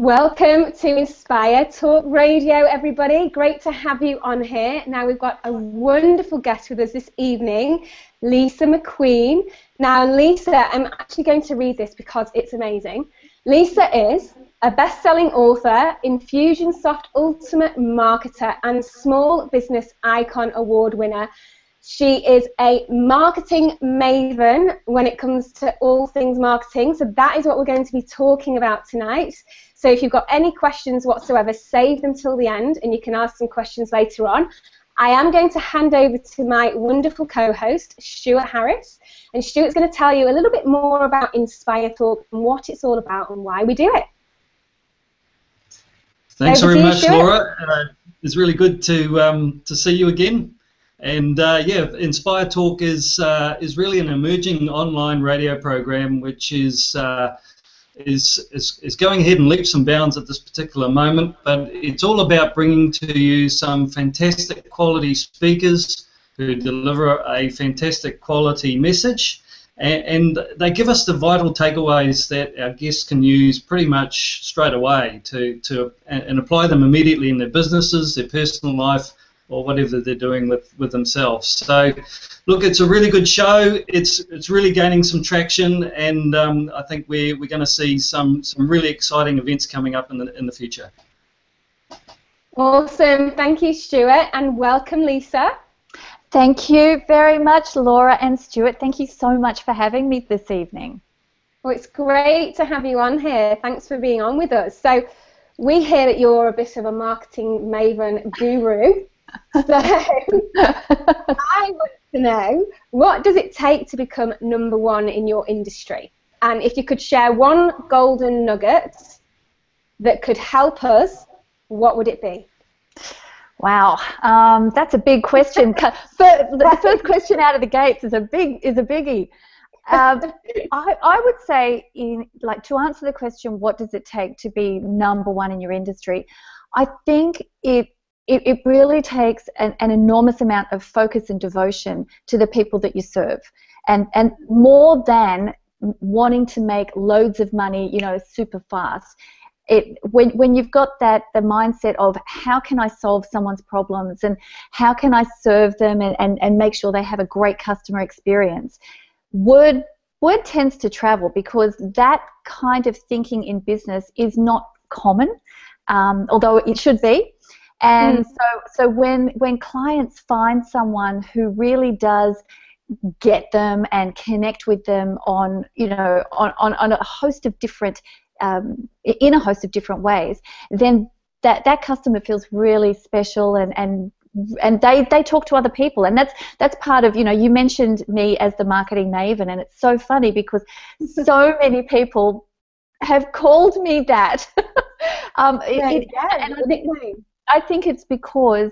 Welcome to InspireTalk Radio, everybody. Great to have you on here. Now, we've got a wonderful guest with us this evening, Lisa Mcqueen. Now, Lisa, I'm actually going to read this because it's amazing. Lisa is a best-selling author, Infusionsoft Ultimate Marketer, and Small Business Icon Award winner. She is a marketing maven when it comes to all things marketing, so that is what we're going to be talking about tonight. So if you've got any questions whatsoever, save them till the end, and you can ask some questions later on. I am going to hand over to my wonderful co-host, Stuart Harris, and Stuart's going to tell you a little bit more about InspireTalk and what it's all about and why we do it. Thanks very much, Laura. It's really good to see you again. And yeah, InspireTalk is really an emerging online radio program which is going ahead in leaps and bounds at this particular moment. But it's all about bringing to you some fantastic quality speakers who deliver a fantastic quality message, and they give us the vital takeaways that our guests can use pretty much straight away and apply them immediately in their businesses, their personal life, or whatever they're doing with themselves. So, look, it's a really good show. It's really gaining some traction, and I think we're going to see some really exciting events coming up in the future. Awesome. Thank you, Stuart, and welcome, Lisa. Thank you very much, Laura and Stuart. Thank you so much for having me this evening. Well, it's great to have you on here. Thanks for being on with us. So, we hear that you're a bit of a marketing maven guru. So I want to know, what does it take to become #1 in your industry? And if you could share one golden nugget that could help us, what would it be? Wow, that's a big question. The first question out of the gates is a biggie. I would say, to answer the question, what does it take to be #1 in your industry? I think it really takes an enormous amount of focus and devotion to the people that you serve, and more than wanting to make loads of money, super fast. When you've got the mindset of how can I solve someone's problems and how can I serve them and make sure they have a great customer experience, word tends to travel, because that kind of thinking in business is not common, although it should be. And so when clients find someone who really does get them and connect with them on a host of different in a host of different ways, then that customer feels really special, and they talk to other people, and that's part of, you mentioned me as the marketing maven, and it's so funny because so many people have called me that. I think it's because,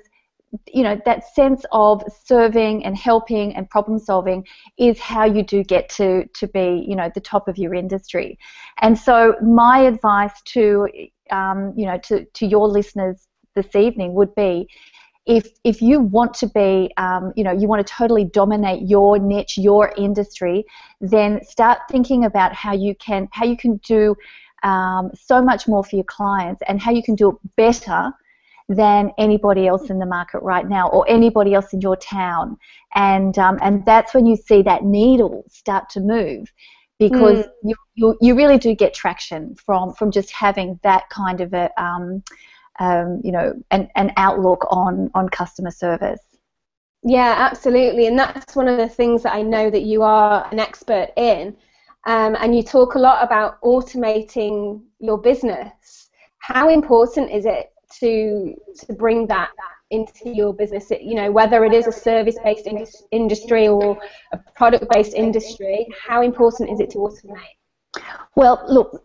that sense of serving and helping and problem solving is how you do get to be, the top of your industry. And so my advice to your listeners this evening would be, if you want to be, you want to totally dominate your niche, your industry, then start thinking about how you can do so much more for your clients, and how you can do it better than anybody else in the market right now, or anybody else in your town, and that's when you see that needle start to move, because you really do get traction from just having that kind of a an outlook on customer service. Yeah, absolutely, and that's one of the things that I know that you are an expert in, and you talk a lot about automating your business. How important is it to bring that into your business, whether it is a service-based industry or a product-based industry? How important is it to automate? Well, look,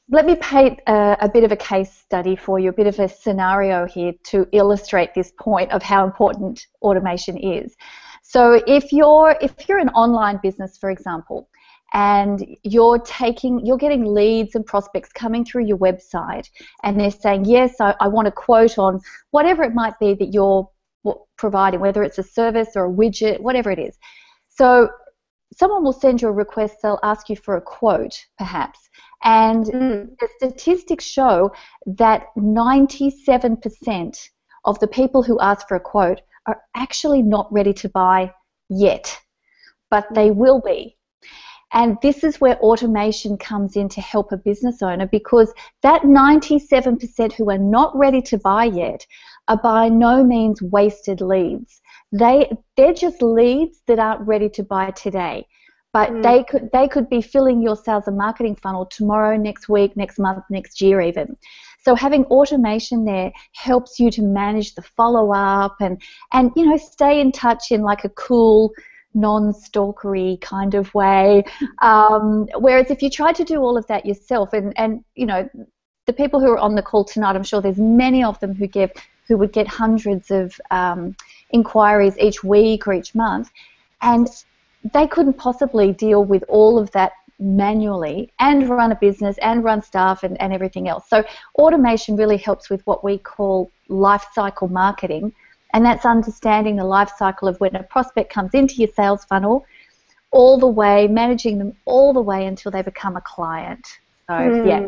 let me paint a bit of a case study for you, a bit of a scenario here to illustrate this point of how important automation is. So if you're an online business, for example, and you're getting leads and prospects coming through your website, and they're saying, yes, I want a quote on whatever it might be that you're providing, whether it's a service or a widget, whatever it is. So someone will send you a request, they'll ask you for a quote, perhaps, and the statistics show that 97% of the people who ask for a quote are actually not ready to buy yet, but they will be. And this is where automation comes in to help a business owner, because that 97% who are not ready to buy yet are by no means wasted leads. They're just leads that aren't ready to buy today. But they could be filling your sales and marketing funnel tomorrow, next week, next month, next year even. So having automation there helps you to manage the follow-up and stay in touch in like a cool, non-stalkery kind of way. Whereas if you try to do all of that yourself, and the people who are on the call tonight, I'm sure there's many of them who would get hundreds of inquiries each week or each month, and they couldn't possibly deal with all of that manually and run a business and run staff and everything else. So automation really helps with what we call life cycle marketing, and that's understanding the life cycle of when a prospect comes into your sales funnel, all the way, managing them all the way until they become a client. So yeah,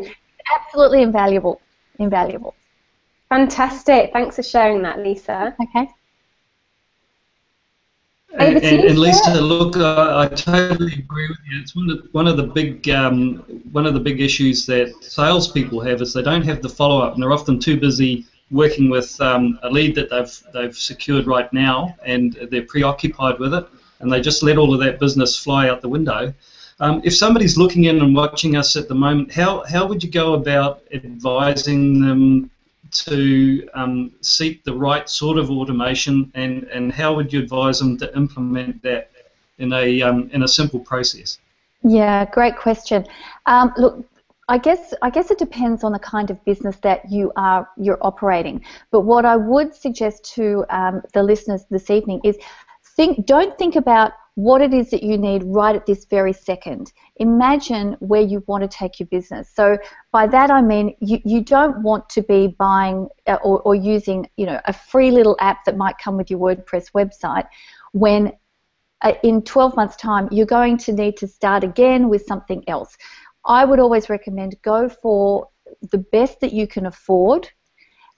absolutely invaluable. Fantastic. Thanks for sharing that, Lisa. Okay. And Lisa, look, I totally agree with you. It's one of the big issues that salespeople have is they don't have the follow-up, and they're often too busy working with a lead that they've secured right now, and they're preoccupied with it, and they just let all of that business fly out the window. If somebody's looking in and watching us at the moment, how would you go about advising them to seek the right sort of automation, and how would you advise them to implement that in a simple process? Yeah, great question. Look, I guess it depends on the kind of business that you're operating. But what I would suggest to the listeners this evening is don't think about what it is that you need right at this very second. Imagine where you want to take your business. So by that I mean you don't want to be buying or using a free little app that might come with your WordPress website when in 12 months' time you're going to need to start again with something else. I would always recommend go for the best that you can afford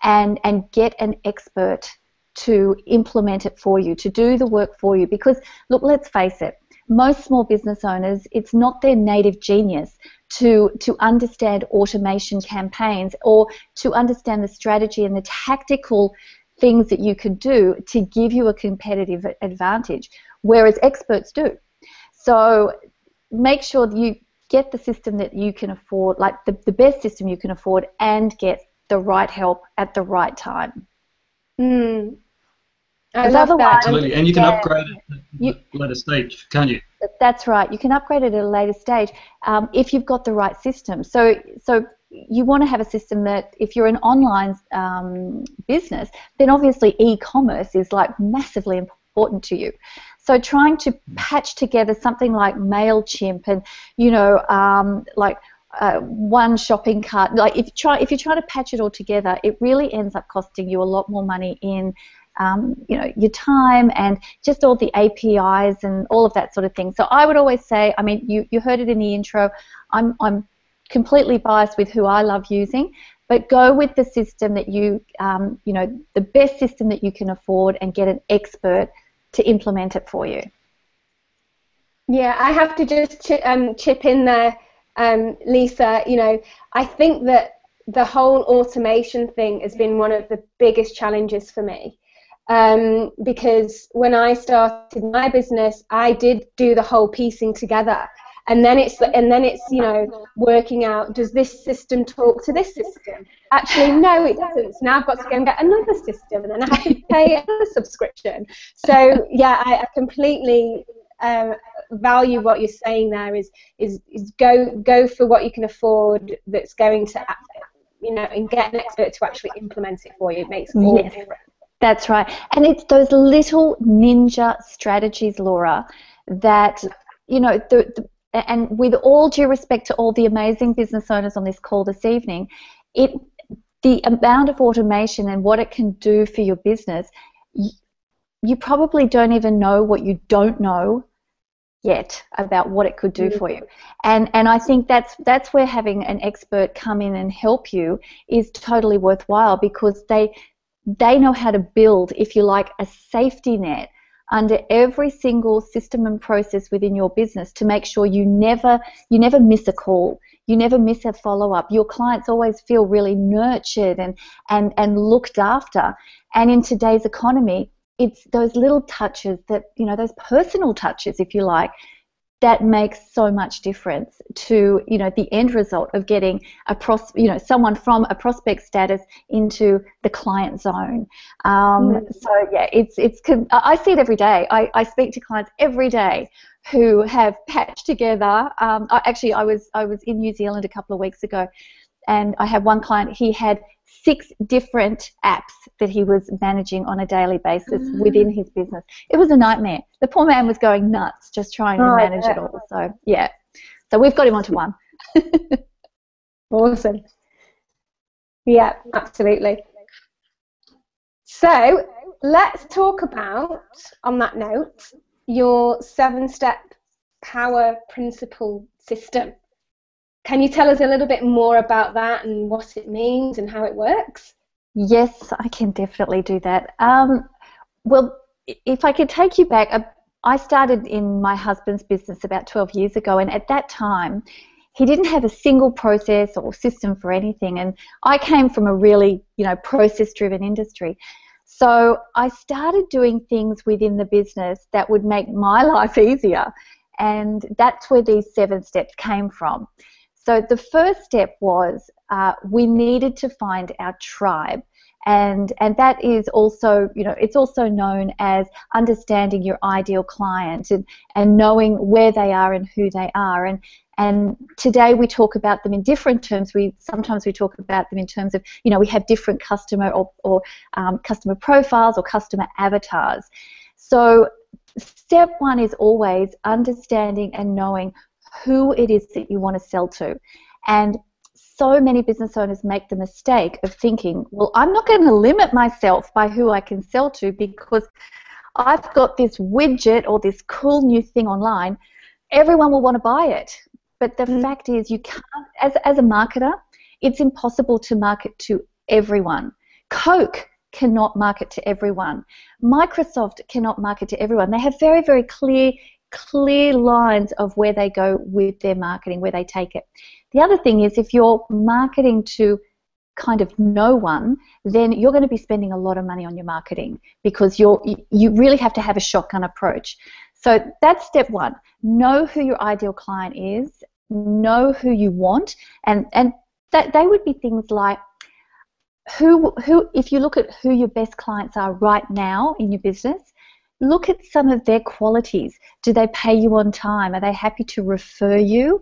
and get an expert to implement it for you, to do the work for you. Because, look, let's face it, most small business owners, it's not their native genius to understand automation campaigns or to understand the strategy and the tactical things that you could do to give you a competitive advantage, whereas experts do. So make sure that you get the system that you can afford, like the best system you can afford, and get the right help at the right time. I love that. Absolutely, and you can upgrade it at a later stage, can't you? That's right. You can upgrade it at a later stage if you've got the right system. So you want to have a system that, if you're an online business, then obviously e-commerce is like massively important to you. So trying to patch together something like MailChimp and one shopping cart, like if you try to patch it all together, it really ends up costing you a lot more money in your time and just all the APIs and all of that sort of thing. So I would always say, I mean, you heard it in the intro, I'm completely biased with who I love using, but go with the system that the best system that you can afford, and get an expert to implement it for you. Yeah, I have to just chip in there, Lisa. I think that the whole automation thing has been one of the biggest challenges for me. Because when I started my business, I did do the whole piecing together, and then it's working out, does this system talk to this system? Actually, no, it doesn't. So now I've got to go and get another system, and then I have to pay another subscription. So yeah, I completely value what you're saying there. Is go for what you can afford. That's going to and get an expert to actually implement it for you. It makes all the difference. That's right. And it's those little ninja strategies, Laura, that, and with all due respect to all the amazing business owners on this call this evening, the amount of automation and what it can do for your business, you probably don't even know what you don't know yet about what it could do for you. And I think that's where having an expert come in and help you is totally worthwhile, because they know how to build, if you like, a safety net under every single system and process within your business to make sure you never miss a call, you never miss a follow-up. Your clients always feel really nurtured and looked after. And in today's economy, it's those little touches that, those personal touches, if you like, that makes so much difference to, the end result of getting someone from a prospect status into the client zone. So yeah, I see it every day. I speak to clients every day who have patched together. I was in New Zealand a couple of weeks ago, and I had one client. He had 6 different apps that he was managing on a daily basis within his business. It was a nightmare. The poor man was going nuts just trying to manage it all. So, yeah. So we've got him onto one. Awesome. Yeah, absolutely. So let's talk about, on that note, your 7-step power principle system. Can you tell us a little bit more about that and what it means and how it works? Yes, I can definitely do that. Well, if I could take you back, I started in my husband's business about 12 years ago, and at that time, he didn't have a single process or system for anything, and I came from a really, process-driven industry. So I started doing things within the business that would make my life easier, and that's where these 7 steps came from. So the first step was we needed to find our tribe, and that is also, it's also known as understanding your ideal client and knowing where they are and who they are. And today we talk about them in different terms. Sometimes we talk about them in terms of, we have different customer or customer profiles or customer avatars. So step 1 is always understanding and knowing who it is that you want to sell to. And so many business owners make the mistake of thinking, well, I'm not going to limit myself by who I can sell to because I've got this widget or this cool new thing online. Everyone will want to buy it. But the fact is, you can't, as a marketer, it's impossible to market to everyone. Coke cannot market to everyone. Microsoft cannot market to everyone. They have very, very clear lines of where they go with their marketing, where they take it. The other thing is, if you're marketing to kind of no one, then you're going to be spending a lot of money on your marketing because you really have to have a shotgun approach. So that's step 1. Know who your ideal client is, know who you want, and that they would be things like who if you look at who your best clients are right now in your business, look at some of their qualities. Do they pay you on time? Are they happy to refer you?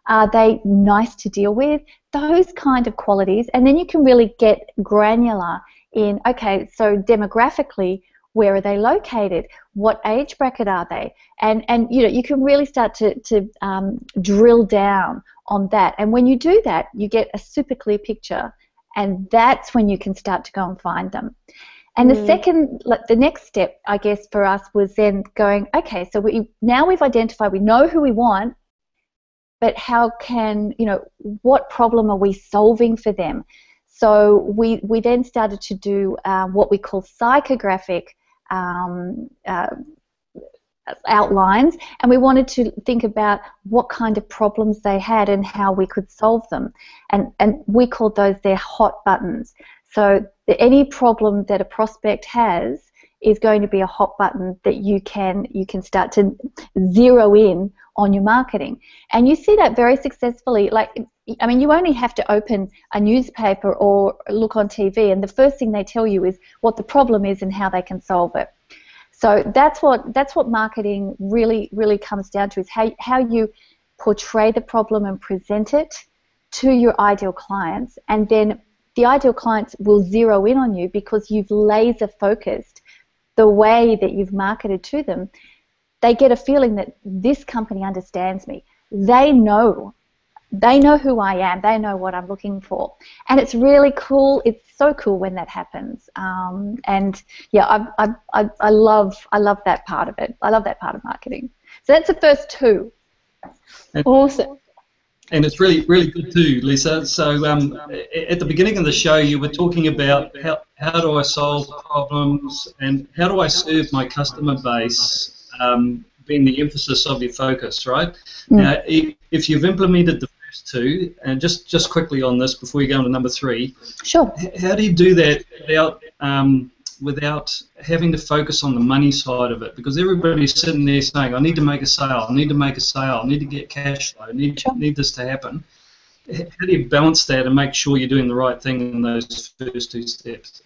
Are they nice to deal with? Those kind of qualities. And then you can really get granular in, okay, so demographically, where are they located? What age bracket are they? And you can really start to drill down on that. And when you do that, you get a super clear picture, and that's when you can start to go and find them. And the next step, I guess, for us was then going, okay, so now we've identified, we know who we want, but how can, what problem are we solving for them? So we then started to do what we call psychographic outlines, and we wanted to think about what kind of problems they had and how we could solve them. And we called those their hot buttons. So any problem that a prospect has is going to be a hot button that you can start to zero in on your marketing. And you see that very successfully. You only have to open a newspaper or look on TV, and the first thing they tell you is what the problem is and how they can solve it. So that's what marketing really, really comes down to, is how you portray the problem and present it to your ideal clients, and then the ideal clients will zero in on you because you've laser focused the way that you've marketed to them. They get a feeling that this company understands me. They know who I am. They know what I'm looking for, and it's really cool. It's so cool when that happens. And yeah, I love that part of it. I love that part of marketing. So that's the first two. Awesome. And it's really, really good too, Lisa. So at the beginning of the show, you were talking about how do I solve problems and how do I serve my customer base, being the emphasis of your focus, right? Now, if you've implemented the first two, and just quickly on this before you go on to number 3, sure. How do you do that without having to focus on the money side of it? Because everybody's sitting there saying, I need to make a sale, I need to make a sale, I need to get cash flow, I need this to happen. How do you balance that and make sure you're doing the right thing in those first 2 steps?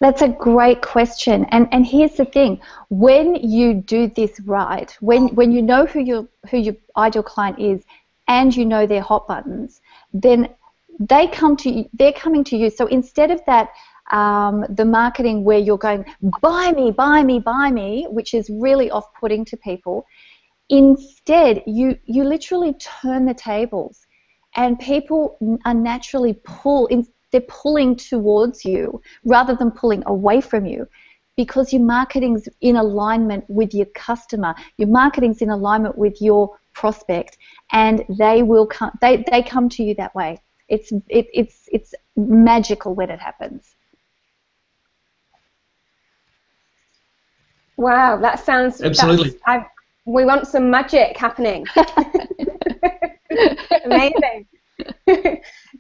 That's a great question. And here's the thing. When you do this right, when you know who your ideal client is and you know their hot buttons, then they're coming to you. So instead of that, the marketing where you're going, buy me, buy me, buy me, which is really off-putting to people, instead you literally turn the tables, and people are naturally they're pulling towards you rather than pulling away from you, because your marketing's in alignment with your customer, your marketing's in alignment with your prospect, and they will come. They come to you that way. It's magical when it happens. Wow, that sounds absolutely. We want some magic happening. Amazing.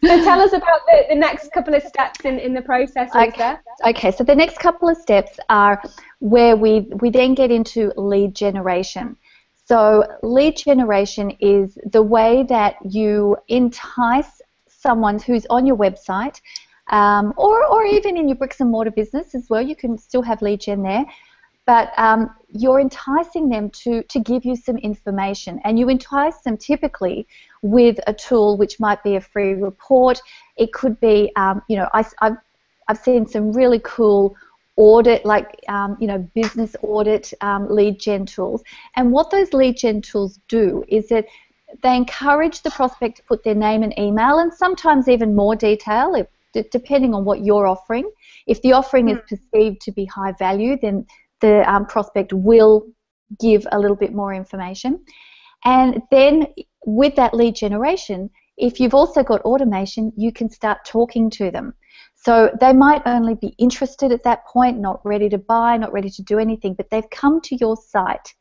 So tell us about the next couple of steps in the process. Okay, so the next couple of steps are where we then get into lead generation. So lead generation is the way that you entice someone who's on your website, or even in your bricks and mortar business as well. You can still have lead gen there, but you're enticing them to give you some information, and you entice them typically with a tool which might be a free report. It could be, I've seen some really cool audit, like business audit lead gen tools, and what those lead gen tools do is that they encourage the prospect to put their name and email, and sometimes even more detail, depending on what you're offering. If the offering is perceived to be high value, then the prospect will give a little bit more information. And then with that lead generation, if you've also got automation, you can start talking to them. So they might only be interested at that point, not ready to buy, not ready to do anything, but they've come to your site.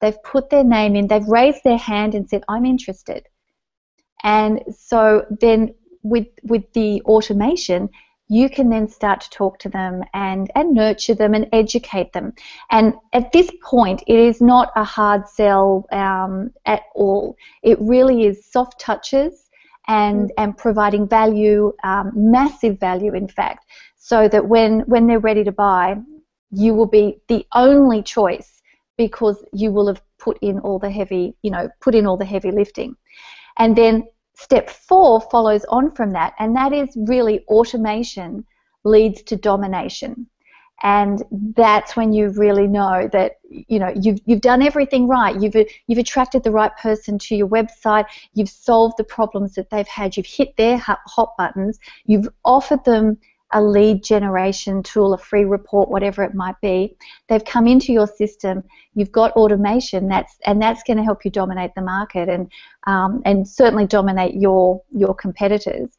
They've put their name in, they've raised their hand and said, I'm interested. And so then with the automation, you can then start to talk to them and nurture them and educate them. And at this point, it is not a hard sell at all. It really is soft touches and providing value, massive value in fact, so that when they're ready to buy, you will be the only choice, because you will have put in all the heavy lifting. And then step 4 follows on from that, and that is really automation leads to domination. And that's when you really know that you've done everything right. You've attracted the right person to your website. You've solved the problems that they've had. You've hit their hot buttons. You've offered them a lead generation tool, a free report, whatever it might be. They've come into your system. You've got automation. That's going to help you dominate the market and certainly dominate your competitors.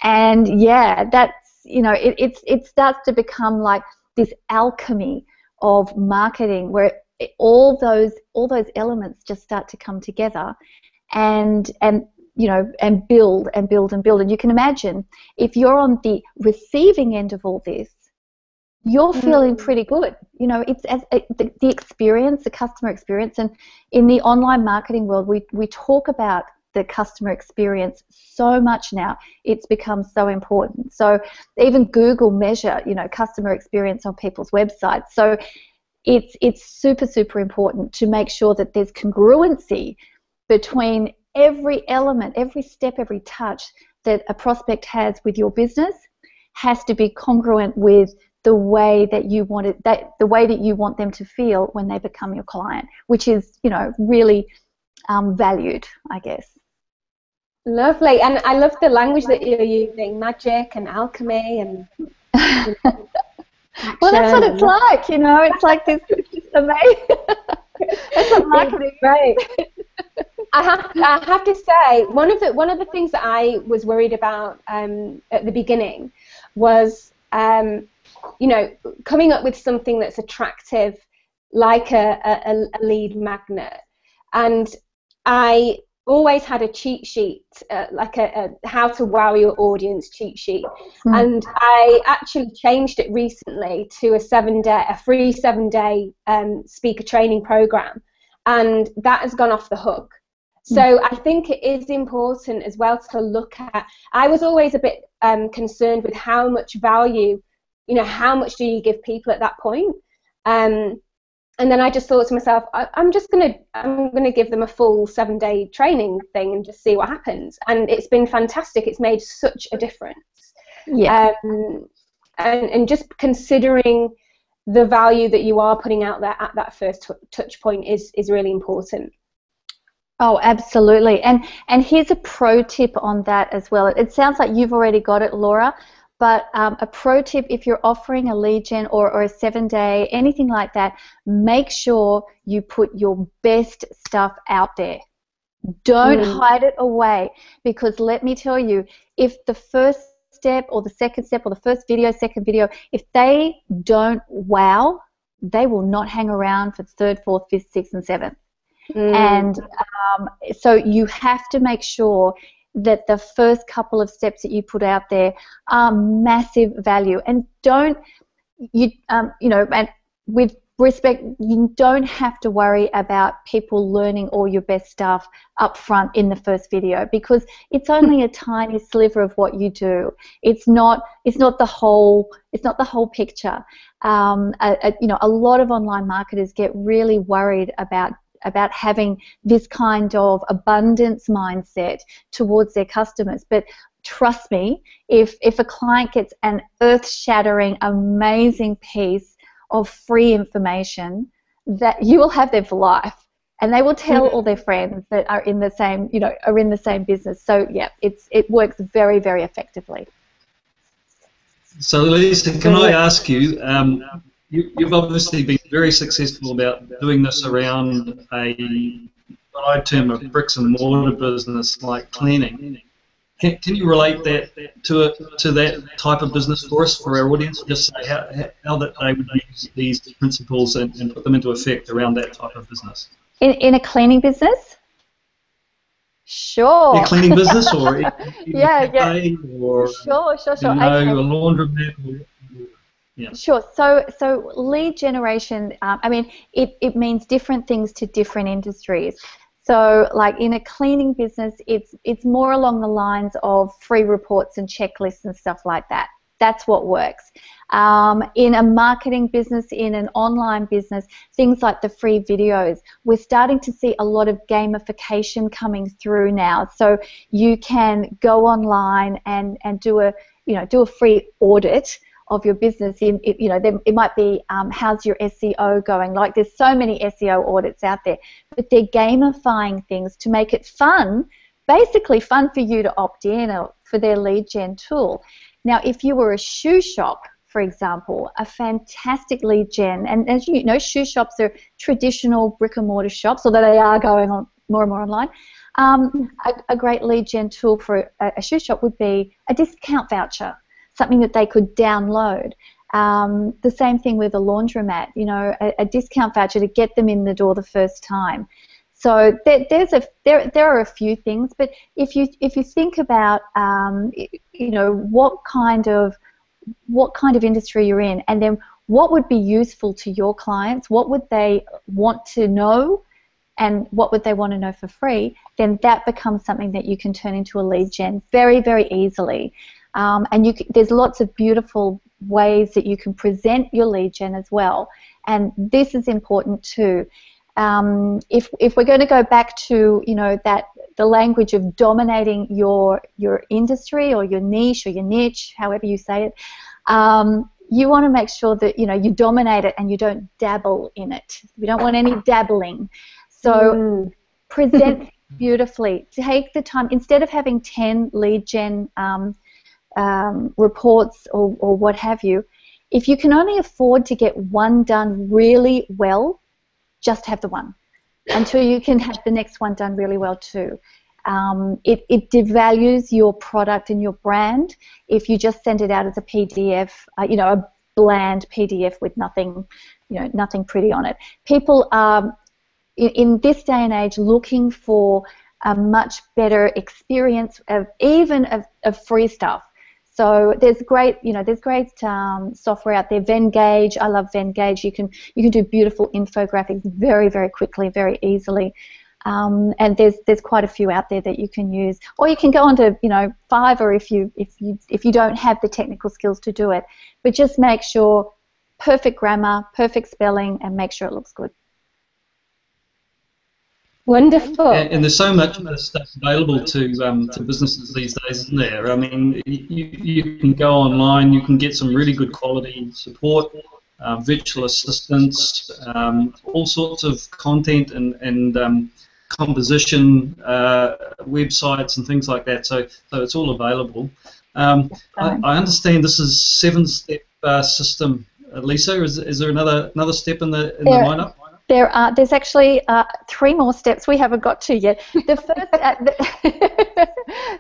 And yeah, that's it starts to become like this alchemy of marketing, where all those elements just start to come together and build and build and build. And you can imagine, if you're on the receiving end of all this, you're feeling pretty good. It's the experience, the customer experience. And in the online marketing world, we talk about the customer experience so much now. It's become so important. So even Google measure, customer experience on people's websites. So it's super, super important to make sure that there's congruency between every element, every step, every touch that a prospect has with your business has to be congruent with the way that you want it, the way that you want them to feel when they become your client, which is, really valued, I guess. Lovely, and I love the language that you're using, magic and alchemy and. Well, that's what it's like, it's like this amazing. That's what marketing right. I have to say, one of the things that I was worried about at the beginning was, coming up with something that's attractive, like a lead magnet. And I always had a cheat sheet, like a how to wow your audience cheat sheet. And I actually changed it recently to a free 7-day speaker training program, and that has gone off the hook. So I think it is important as well to look at. I was always a bit concerned with how much value, how much do you give people at that point? And then I just thought to myself, I'm gonna give them a full 7-day training thing and just see what happens. And it's been fantastic. It's made such a difference. Yeah. And just considering the value that you are putting out there at that first touch point is really important. Oh, absolutely. And here's a pro tip on that as well. It sounds like you've already got it, Laura, but a pro tip, if you're offering a lead gen or a 7-day, anything like that, make sure you put your best stuff out there. Don't hide it away, because let me tell you, if the first step or the second step or the first video, second video, if they don't wow, they will not hang around for third, fourth, fifth, sixth, and seventh. And so you have to make sure that the first couple of steps that you put out there are massive value. And and with respect, you don't have to worry about people learning all your best stuff up front in the first video, because it's only a tiny sliver of what you do. It's not the whole picture. A lot of online marketers get really worried about having this kind of abundance mindset towards their customers. But trust me, if a client gets an earth-shattering, amazing piece of free information, that you will have them for life, and they will tell all their friends that are in the same business. So yeah, it works very, very effectively. So Lisa, can I ask you? You've obviously been very successful about doing this around what I term a bricks and mortar business like cleaning. Can you relate that to that type of business for us, for our audience? Just say how that they would use these principles and put them into effect around that type of business. In a cleaning business? Sure. A cleaning business, or yeah. Or sure. A laundromat. Yeah. Sure. So lead generation, it means different things to different industries. So like in a cleaning business, it's more along the lines of free reports and checklists and stuff like that. That's what works. In a marketing business, in an online business, things like the free videos. We're starting to see a lot of gamification coming through now. So you can go online and do a free audit of your business. It might be how's your SEO going? Like, there's so many SEO audits out there, but they're gamifying things to make it fun, basically fun for you to opt in or for their lead gen tool. Now, if you were a shoe shop, for example, a fantastic lead gen, and as you know, shoe shops are traditional brick and mortar shops, although they are going on more and more online. A great lead gen tool for a shoe shop would be a discount voucher, something that they could download. The same thing with a laundromat, a discount voucher to get them in the door the first time. So there are a few things, but if you think about what kind of industry you're in, and then what would be useful to your clients, what would they want to know, and what would they want to know for free, then that becomes something that you can turn into a lead gen very, very easily. And there's lots of beautiful ways that you can present your lead gen as well, and this is important too. If we're going to go back to the language of dominating your industry or your niche or your niche, however you say it, you want to make sure that you dominate it and you don't dabble in it. You don't want any dabbling. So present beautifully. Take the time, instead of having 10 lead gen reports or what have you. If you can only afford to get one done really well, just have the one until you can have the next one done really well too. It devalues your product and your brand if you just send it out as a PDF, a bland PDF with nothing, nothing pretty on it. People are in this day and age looking for a much better experience of free stuff. So there's great software out there. Venngage, I love Venngage. You can do beautiful infographics very, very quickly, very easily. And there's quite a few out there that you can use, or you can go onto Fiverr if you don't have the technical skills to do it. But just make sure perfect grammar, perfect spelling, and make sure it looks good. Wonderful. And there's so much stuff available to businesses these days, isn't there? I mean, you can go online, you can get some really good quality support, virtual assistants, all sorts of content and composition websites and things like that. So it's all available. I understand this is 7-step system. Lisa, is there another step in the lineup? There's actually 3 more steps we haven't got to yet. The first,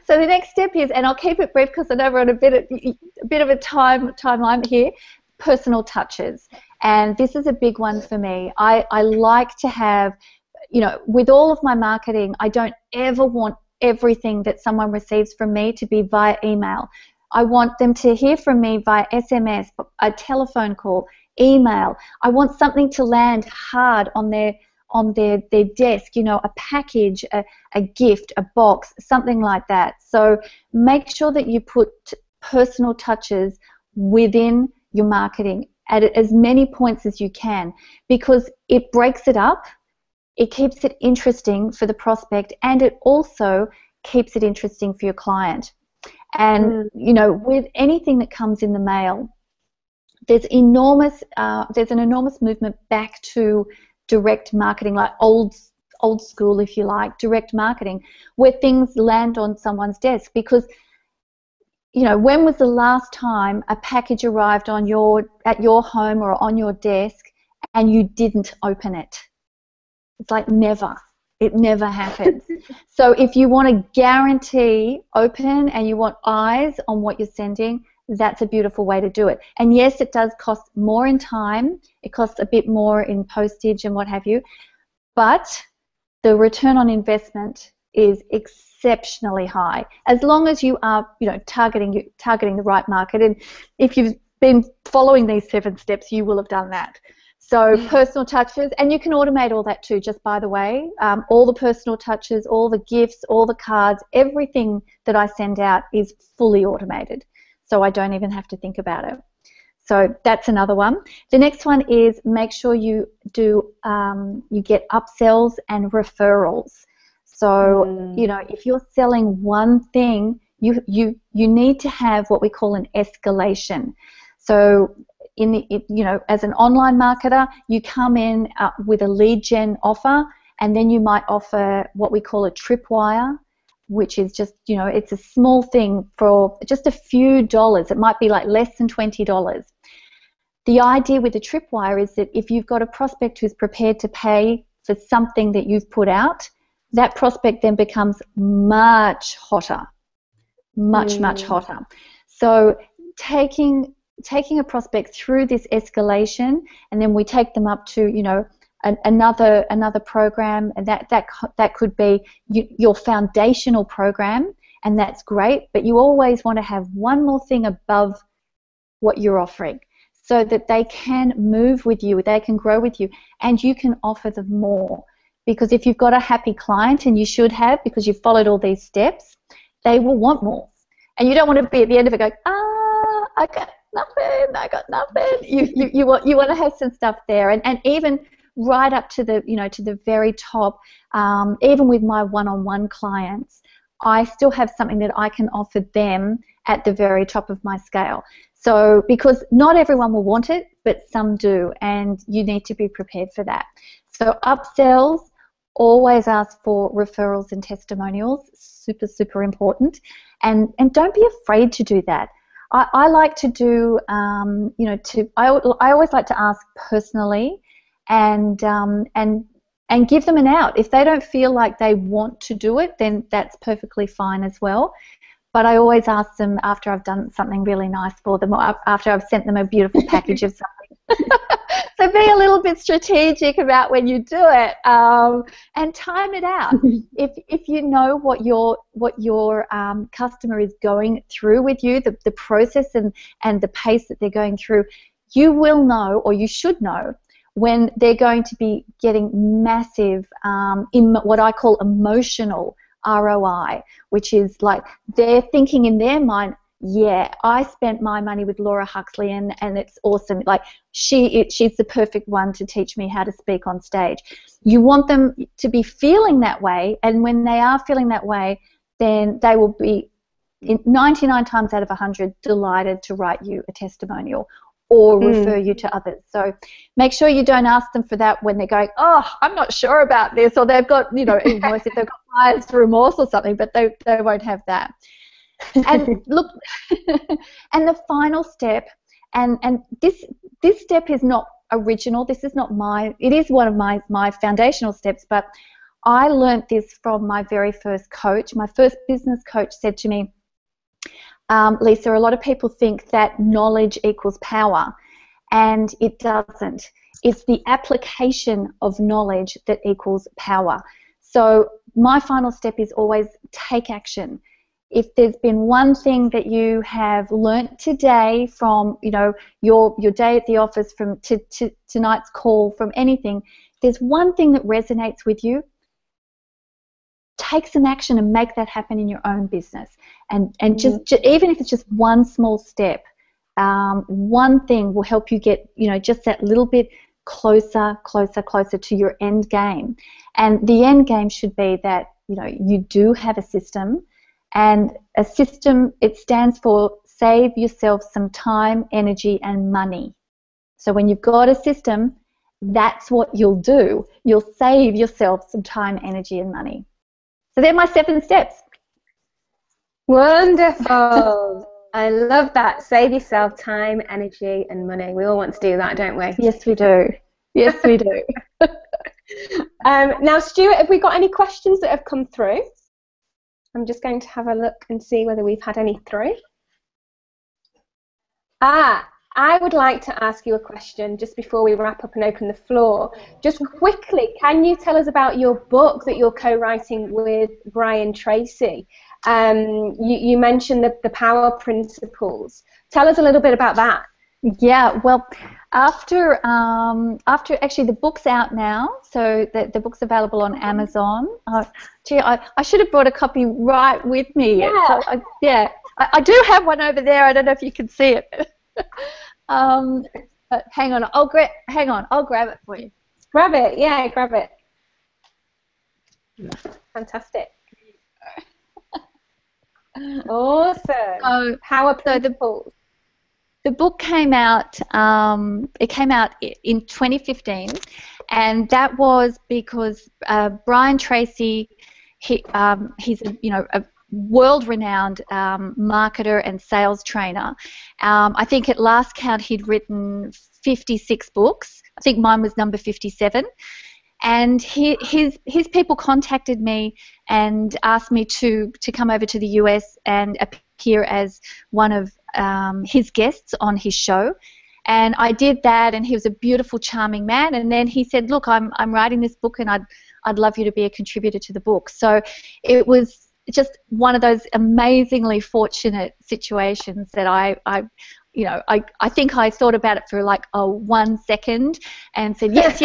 so the next step is, and I'll keep it brief because I know we're on a bit of a timeline here. Personal touches, and this is a big one for me. I like to have, with all of my marketing, I don't ever want everything that someone receives from me to be via email. I want them to hear from me via SMS, a telephone call, email. I want something to land hard on their desk, a package, a gift, a box, something like that. So make sure that you put personal touches within your marketing at as many points as you can, because it breaks it up, it keeps it interesting for the prospect, and it also keeps it interesting for your client. And with anything that comes in the mail, there's an enormous movement back to direct marketing, like old school, if you like, direct marketing, where things land on someone's desk. Because when was the last time a package arrived at your home or on your desk and you didn't open it? It's like never. It never happens. So if you want to guarantee open and you want eyes on what you're sending, that's a beautiful way to do it. And yes, it does cost more in time. It costs a bit more in postage and what have you. But the return on investment is exceptionally high, as long as you are, targeting the right market. And if you've been following these 7 steps, you will have done that. So personal touches, and you can automate all that too, just by the way. All the personal touches, all the gifts, all the cards, everything that I send out is fully automated. So I don't even have to think about it. So that's another one. The next one is make sure you get upsells and referrals. So, if you're selling one thing, you need to have what we call an escalation. So as an online marketer, you come in with a lead gen offer, and then you might offer what we call a tripwire, which is just, it's a small thing for just a few dollars. It might be like less than $20. The idea with the tripwire is that if you've got a prospect who's prepared to pay for something that you've put out, that prospect then becomes much hotter, much hotter. So taking a prospect through this escalation, and then we take them up to, another program, and that could be your foundational program, and that's great, but you always want to have one more thing above what you're offering so that they can move with you, they can grow with you, and you can offer them more. Because if you've got a happy client, and you should have, because you've followed all these steps, they will want more. And you don't want to be at the end of it going, I got nothing. You want to have some stuff there, and even right up to the very top. Even with my one-on-one clients, I still have something that I can offer them at the very top of my scale. So because not everyone will want it, but some do, and you need to be prepared for that. So upsells, always ask for referrals and testimonials, super important, and don't be afraid to do that. I like to do, I always like to ask personally, and give them an out. If they don't feel like they want to do it, then that's perfectly fine as well. But I always ask them after I've done something really nice for them, or after I've sent them a beautiful package of something. So be a little bit strategic about when you do it, and time it out. If you know what your customer is going through with you, the process and the pace that they're going through, you will know, or you should know, when they're going to be getting massive, what I call emotional ROI, which is like they're thinking in their mind, yeah, I spent my money with Laura Huxley and it's awesome. Like she's the perfect one to teach me how to speak on stage. You want them to be feeling that way, and when they are feeling that way, then they will be 99 times out of 100 delighted to write you a testimonial or refer you to others. So make sure you don't ask them for that when they're going, oh, I'm not sure about this, or they've got, you know, even worse if they've got buyer's remorse or something, but they won't have that. And look, and the final step, and this step is not original. This is not it is one of my foundational steps, but I learned this from my very first coach. My first business coach said to me, Lisa, a lot of people think that knowledge equals power, and it doesn't. It's the application of knowledge that equals power. So my final step is always take action. If there's been one thing that you have learnt today from, you know, your day at the office, from tonight's call, from anything, there's one thing that resonates with you, take some action and make that happen in your own business. And just even if it's just one small step, one thing will help you get, you know, just that little bit closer to your end game. And the end game should be that, you know, you do have a system, and a system, it stands for save yourself some time, energy, and money. So when you've got a system, that's what you'll do. You'll save yourself some time, energy, and money. So they're my 7 steps. Wonderful. I love that. Save yourself time, energy, and money. We all want to do that, don't we? Yes, we do. Yes, we do. Now, Stuart, have we got any questions that have come through? I'm just going to have a look and see whether we've had any through. I would like to ask you a question just before we wrap up and open the floor. Just quickly, can you tell us about your book that you're co-writing with Brian Tracy? You mentioned the power principles. Tell us a little bit about that. Yeah, well, after actually the book's out now, so the book's available on Amazon. Gee, I should have brought a copy right with me. Yeah. So, I do have one over there. I don't know if you can see it. But hang on, I'll grab it for you. Grab it, yeah, grab it. Fantastic. Awesome. Power principles. The book came out. It came out in 2015, and that was because Brian Tracy, he's a world-renowned marketer and sales trainer. I think at last count he'd written 56 books. I think mine was number 57. And his people contacted me and asked me to come over to the US and appear as one of his guests on his show. And I did that, and he was a beautiful, charming man. And then he said, look, I'm writing this book, and I'd love you to be a contributor to the book. So it was just one of those amazingly fortunate situations that I think I thought about it for like 1 second and said, yes,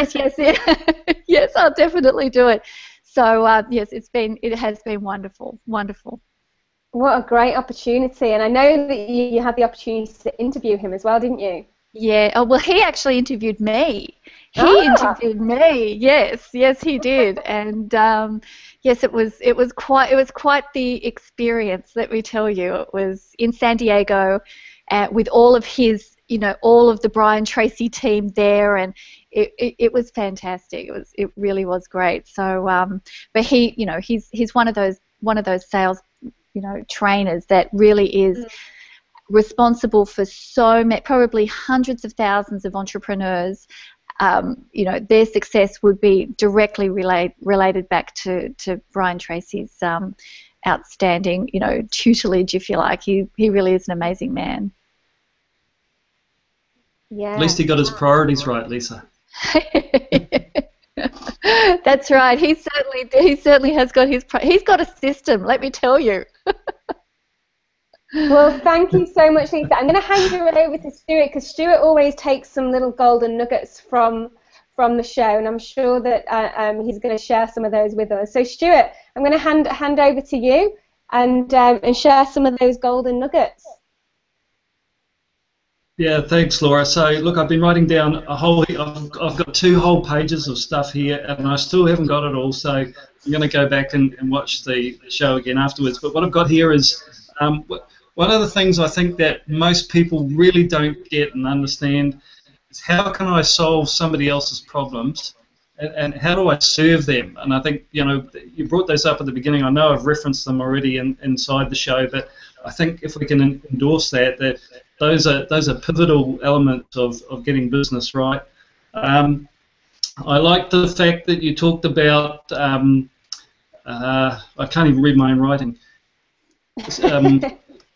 yes, I'll definitely do it. So yes, it has been wonderful. What a great opportunity. And I know that you had the opportunity to interview him as well, didn't you? Yeah. Oh, well, he actually interviewed me. Interviewed me. Yes, he did. And yes, it was quite the experience, let me tell you. It was in San Diego with all of his, all of the Brian Tracy team there, and it was fantastic. It really was great. So, but he's one of those sales, trainers that really is responsible for so many, probably hundreds of thousands of entrepreneurs you know, their success would be directly related back to Brian Tracy's outstanding, you know, tutelage, if you like. He really is an amazing man. Yeah. At least he got his priorities right, Lisa. That's right. He certainly has got he's got a system, let me tell you. Well, thank you so much, Lisa. I'm going to hand you over to Stuart, because Stuart always takes some little golden nuggets from the show, and I'm sure that he's going to share some of those with us. So, Stuart, I'm going to hand over to you and share some of those golden nuggets. Yeah, thanks, Laura. So, look, I've been writing down I've got 2 whole pages of stuff here, and I still haven't got it all, so I'm going to go back and watch the show again afterwards. But what I've got here is one of the things I think that most people really don't get and understand is, how can I solve somebody else's problems, and how do I serve them? And I think, you know, you brought those up at the beginning. I know I've referenced them already inside the show, but I think if we can endorse that those are pivotal elements of getting business right. I like the fact that you talked about, I can't even read my own writing,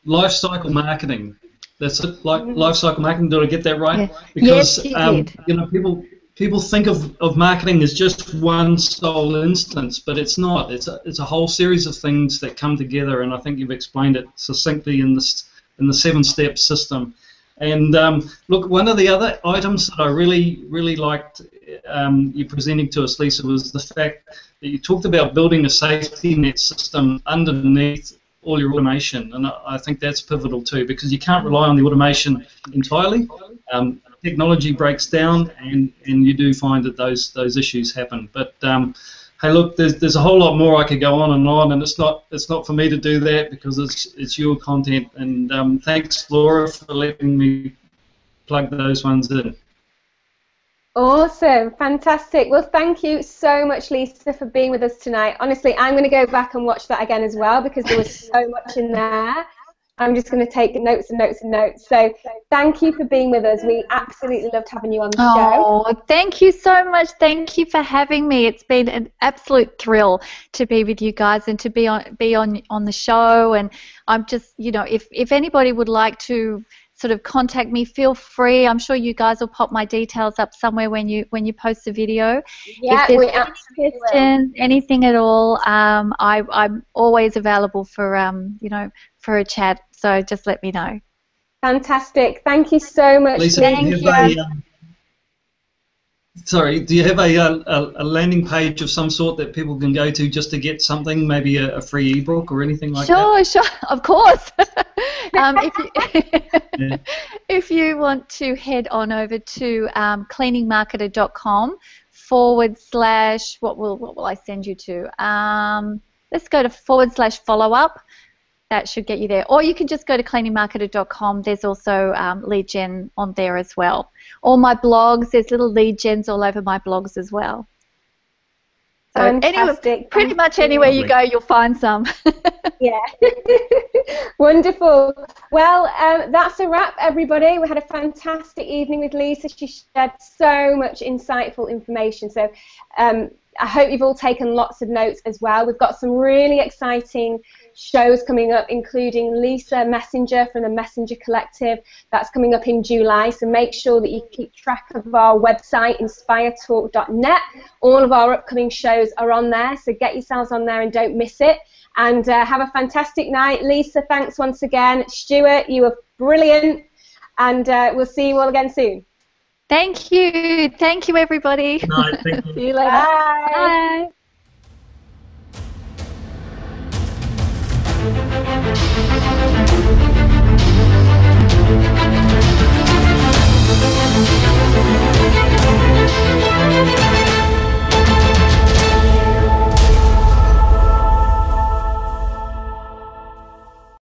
life cycle marketing. That's it, life cycle marketing. Did I get that right? Yeah. Because yes, you did. you know, people think of marketing as just one sole instance, but it's not. It's a whole series of things that come together, and I think you've explained it succinctly in the 7-step system. And look, one of the other items that I really liked you presenting to us, Lisa, was the fact that you talked about building a safety net system underneath all your automation, and I think that's pivotal too, because you can't rely on the automation entirely. Technology breaks down, and you do find that those issues happen. But hey, look, there's a whole lot more I could go on, and it's not for me to do that, because it's your content. And thanks, Laura, for letting me plug those ones in. Awesome, fantastic. Well, thank you so much, Lisa, for being with us tonight. Honestly, I'm going to go back and watch that again as well, because there was so much in there. I'm just going to take notes and notes and notes. So thank you for being with us. We absolutely loved having you on the show. Oh, thank you so much. Thank you for having me. It's been an absolute thrill to be with you guys and to be on the show. And I'm just, you know, if anybody would like to sort of contact me, feel free. I'm sure you guys will pop my details up somewhere when you post the video. Yeah, if there's any questions, anything at all, I'm always available for you know, for a chat. So just let me know. Fantastic. Thank you so much. Lisa, do you have a landing page of some sort that people can go to just to get something, maybe a free ebook or anything like that? Sure, of course. If you want to head on over to cleaningmarketer.com / what will I send you to? Let's go to / follow-up. That should get you there. Or you can just go to cleaningmarketer.com. There's also lead gen on there as well. All my blogs, there's little lead gens all over my blogs as well. So anyway, pretty much anywhere you go, you'll find some. Yeah. Wonderful. Well, that's a wrap, everybody. We had a fantastic evening with Lisa. She shared so much insightful information. So I hope you've all taken lots of notes as well. We've got some really exciting shows coming up, including Lisa Messenger from the Messenger Collective. That's coming up in July, so make sure that you keep track of our website, InspireTalk.net. All of our upcoming shows are on there, so get yourselves on there and don't miss it. And have a fantastic night. Lisa, thanks once again. Stuart, you were brilliant, and we'll see you all again soon. Thank you. Thank you, everybody. No, thank you. See you later. Bye. Bye.